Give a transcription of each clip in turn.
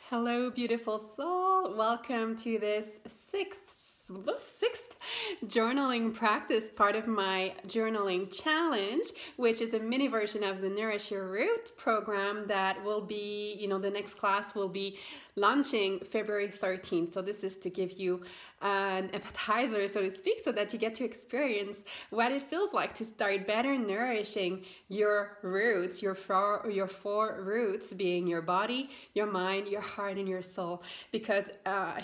Hello, beautiful soul. Welcome to this sixth journaling practice, part of my journaling challenge, which is a mini version of the Nourish Your Root program that will be, the next class will be launching February 13th. So this is to give you an appetizer, so to speak, so that you get to experience what it feels like to start better nourishing your roots, your four roots being your body, your mind, your heart, and your soul. Because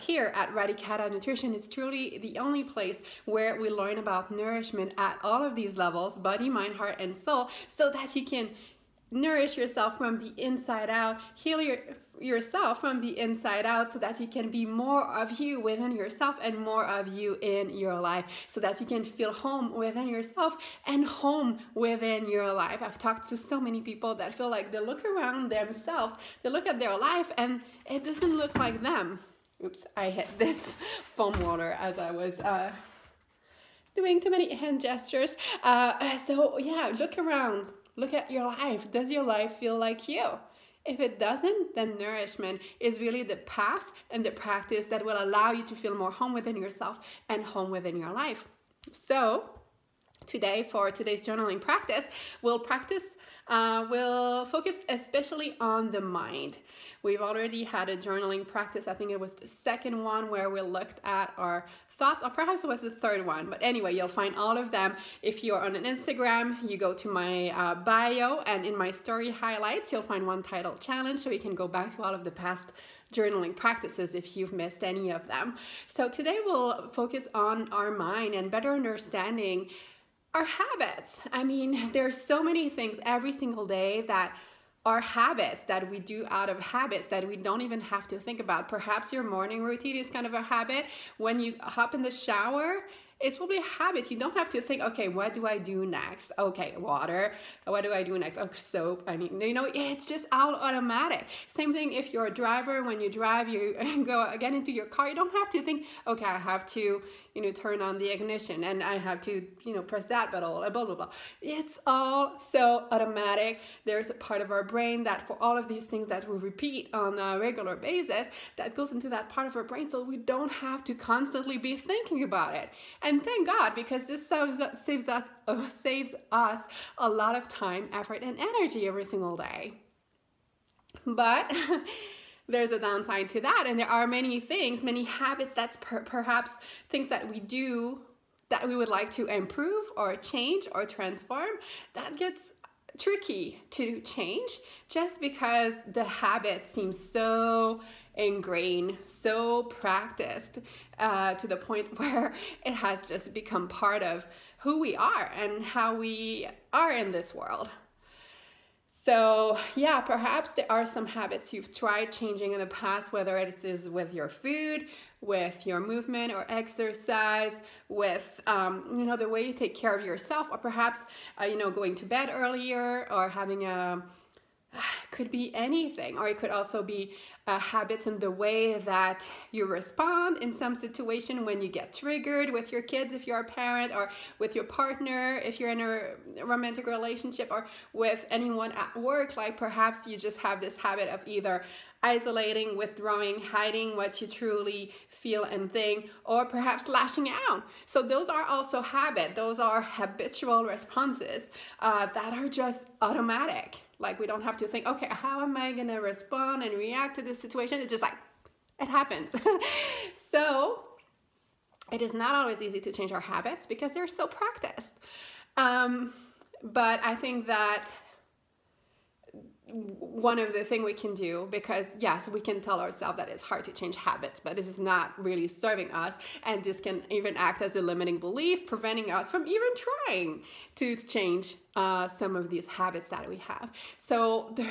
here at 𝓂𝒾𝓃 Nutrition, it's truly the only place where we learn about nourishment at all of these levels, body, mind, heart, and soul, so that you can nourish yourself from the inside out, heal yourself from the inside out, so that you can be more of you within yourself and more of you in your life, so that you can feel home within yourself and home within your life. I've talked to so many people that feel like they look around themselves, they look at their life, and it doesn't look like them. Oops, I hit this foam water as I was doing too many hand gestures. So yeah, look around. Look at your life. Does your life feel like you? If it doesn't, then nourishment is really the path and the practice that will allow you to feel more home within yourself and home within your life. So today, for today's journaling practice, we'll focus especially on the mind. We've already had a journaling practice. I think it was the second one where we looked at our thoughts, or perhaps it was the third one. But anyway, you'll find all of them. If you're on an Instagram, you go to my bio, and in my story highlights, you'll find one titled challenge, so you can go back to all of the past journaling practices if you've missed any of them. So today we'll focus on our mind and better understanding our habits. I mean, there's so many things every single day that are habits that we do out of habits that we don't even have to think about. Perhaps your morning routine is kind of a habit. When you hop in the shower, it's probably a habit. You don't have to think, okay, what do I do next? Okay, water. What do I do next? Oh, soap. I mean, it's just all automatic. Same thing if you're a driver. When you drive, you get into your car. You don't have to think, okay, I have to, turn on the ignition, and I have to, press that button, blah, blah, blah. It's all so automatic. There's a part of our brain that for all of these things that we repeat on a regular basis, that goes into that part of our brain, so we don't have to constantly be thinking about it. And thank God, because this saves us a lot of time, effort, and energy every single day. But there's a downside to that, and there are many things, many habits, that's perhaps things that we do that we would like to improve or change or transform, that gets tricky to change just because the habit seems so ingrained, so practiced, to the point where it has just become part of who we are and how we are in this world. So yeah, perhaps there are some habits you've tried changing in the past, whether it is with your food, with your movement or exercise, with the way you take care of yourself, or perhaps going to bed earlier, or having could be anything, or it could also be habits in the way that you respond in some situation when you get triggered with your kids if you're a parent, or with your partner if you're in a romantic relationship, or with anyone at work. Like perhaps you just have this habit of either isolating, withdrawing, hiding what you truly feel and think, or perhaps lashing out. So those are also habits. Those are habitual responses that are just automatic. Like we don't have to think, okay, how am I going to respond and react to this situation? It's just like, it happens. So it is not always easy to change our habits because they're so practiced. But I think that one of the things we can do, because yes, we can tell ourselves that it's hard to change habits, but this is not really serving us, and this can even act as a limiting belief, preventing us from even trying to change some of these habits that we have. So the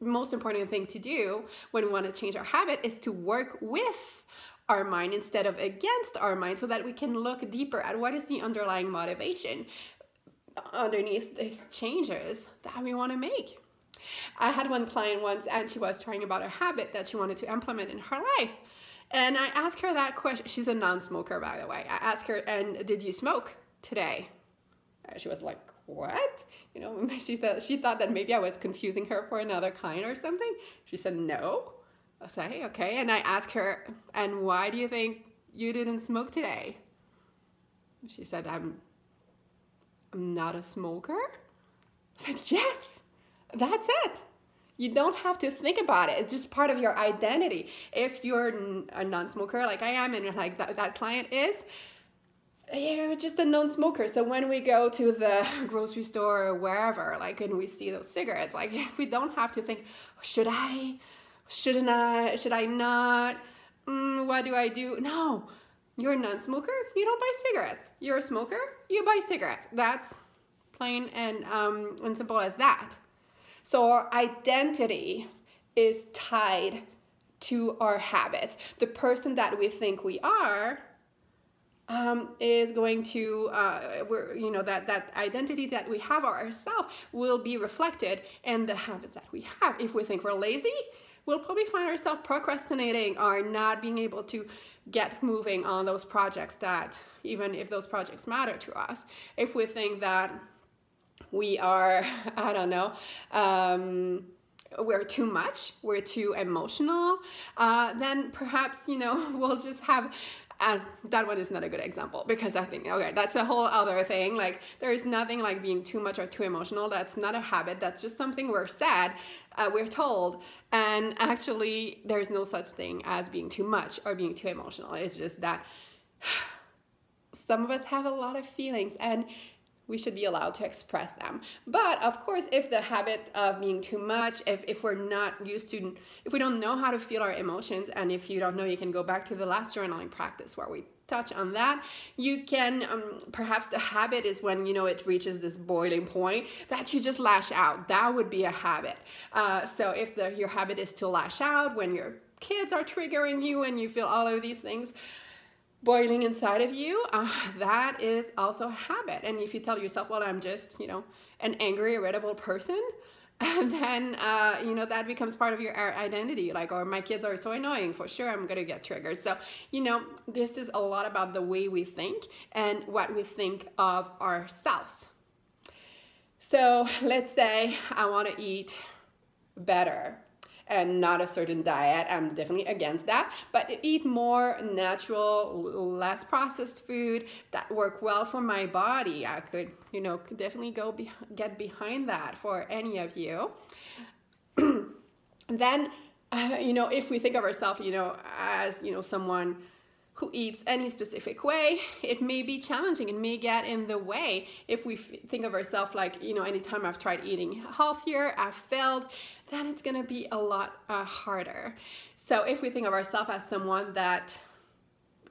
most important thing to do when we want to change our habit is to work with our mind instead of against our mind, so that we can look deeper at what is the underlying motivation underneath these changes that we want to make. I had one client once, and she was talking about a habit that she wanted to implement in her life. And I asked her that question. She's a non-smoker, by the way. I asked her, and did you smoke today? And she was like, what? She thought that maybe I was confusing her for another client or something. She said, no. I say, okay, and I ask her, and why do you think you didn't smoke today? She said, I'm not a smoker. I said, yes, that's it. You don't have to think about it. It's just part of your identity. If you're a non-smoker like I am, and like that client is, you're just a non-smoker. So when we go to the grocery store or wherever, like, and we see those cigarettes, like, we don't have to think, should I, shouldn't I, should I not, what do I do? No, you're a non-smoker, you don't buy cigarettes. You're a smoker, you buy cigarettes. That's plain and simple as that. So our identity is tied to our habits. The person that we think we are is going to, that identity that we have ourselves will be reflected in the habits that we have. If we think we're lazy, we'll probably find ourselves procrastinating or not being able to get moving on those projects that, even if those projects matter to us. If we think that we are, I don't know, we're too much, we're too emotional, then perhaps, we'll just have, that one is not a good example, because I think, okay, that's a whole other thing. Like, there is nothing like being too much or too emotional. That's not a habit. That's just something we're said, we're told. And actually, there's no such thing as being too much or being too emotional. It's just that some of us have a lot of feelings, and we should be allowed to express them. But of course, if the habit of being too much, if we're not used to, if we don't know how to feel our emotions, and if you don't know, you can go back to the last journaling practice where we touch on that. You can, perhaps the habit is when, it reaches this boiling point that you just lash out. That would be a habit. So if your habit is to lash out when your kids are triggering you and you feel all of these things boiling inside of you, that is also a habit. And if you tell yourself, well, I'm just, an angry, irritable person, then, that becomes part of your identity. Like, or my kids are so annoying, for sure I'm going to get triggered. So, this is a lot about the way we think and what we think of ourselves. So let's say I want to eat better and not a certain diet. I'm definitely against that, but eat more natural, less processed food that work well for my body. I could, definitely get behind that for any of you. Then, if we think of ourselves, as, someone who eats any specific way, it may be challenging. It may get in the way. If we think of ourselves like, anytime I've tried eating healthier, I've failed, then it's gonna be a lot harder. So if we think of ourselves as someone that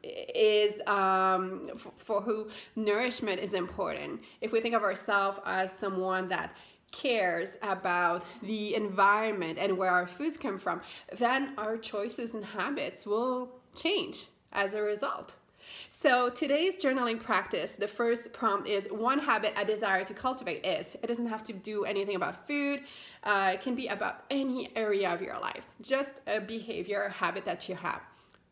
is, for who nourishment is important, if we think of ourselves as someone that cares about the environment and where our foods come from, then our choices and habits will change as a result. So today's journaling practice, the first prompt is: one habit I desire to cultivate is. It doesn't have to do anything about food. It can be about any area of your life. Just a behavior, a habit that you have.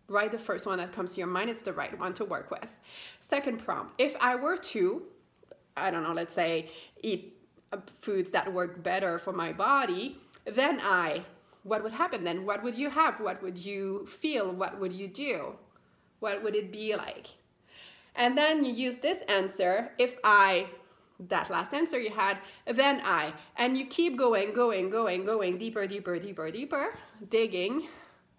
Write the first one that comes to your mind. It's the right one to work with. Second prompt: if I were to, I don't know, let's say eat foods that work better for my body, then what would happen then? What would you have? What would you feel? What would you do? What would it be like? And then you use this answer, that last answer you had, then and you keep going, deeper, digging,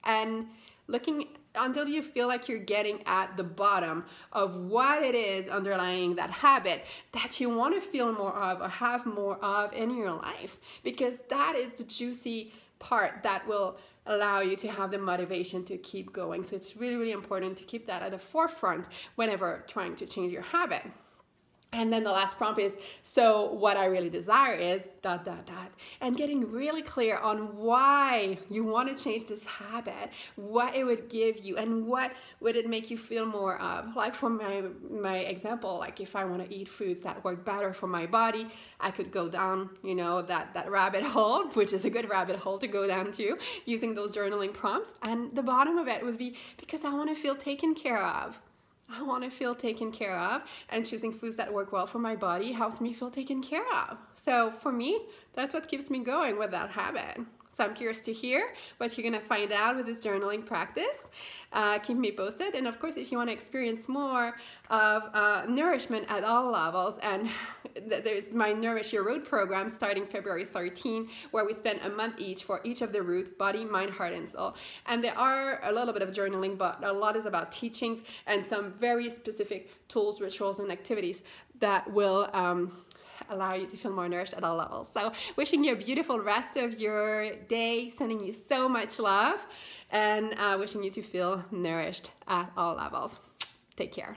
and looking until you feel like you're getting at the bottom of what it is underlying that habit that you want to feel more of or have more of in your life, because that is the juicy part that will allow you to have the motivation to keep going. So it's really, really important to keep that at the forefront whenever trying to change your habit. And then the last prompt is, so what I really desire is ... and getting really clear on why you want to change this habit, what it would give you, and what would it make you feel more of. Like for my example, like if I want to eat foods that work better for my body, I could go down, that rabbit hole, which is a good rabbit hole to go down to, using those journaling prompts. And the bottom of it would be, because I want to feel taken care of. I want to feel taken care of, and choosing foods that work well for my body helps me feel taken care of. So for me, that's what keeps me going with that habit. So I'm curious to hear what you're going to find out with this journaling practice. Keep me posted. And of course, if you want to experience more of nourishment at all levels, and there's my Nourish Your Root program starting February 13, where we spend a month each for each of the root: body, mind, heart, and soul. And there are a little bit of journaling, but a lot is about teachings and some very specific tools, rituals, and activities that will allow you to feel more nourished at all levels. So wishing you a beautiful rest of your day, sending you so much love, and wishing you to feel nourished at all levels. Take care.